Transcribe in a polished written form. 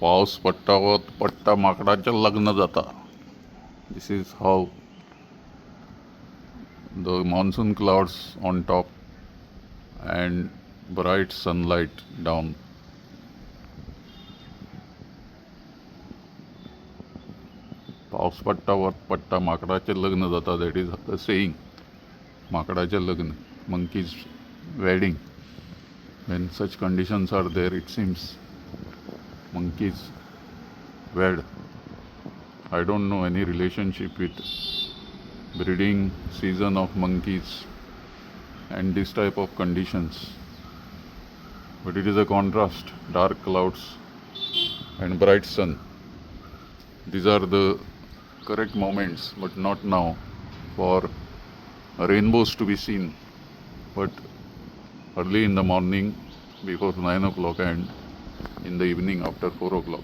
पाऊस पट्टावत पट्टा माकडाचं लग्न जाता. This is how the monsoon clouds on top and bright sunlight down. पाऊस पट्टावर पट्टा माकडाचे लग्न जाता. That is the saying. माकडाचे लग्न, monkeys wedding. When such conditions are there, it seems monkeys wed. I don't know any relationship with breeding season of monkeys and this type of conditions, but it is a contrast. Dark clouds and bright sun, these are the correct moments, but not now for rainbows to be seen, but early in the morning before 9 o'clock and in the evening after 4 o'clock.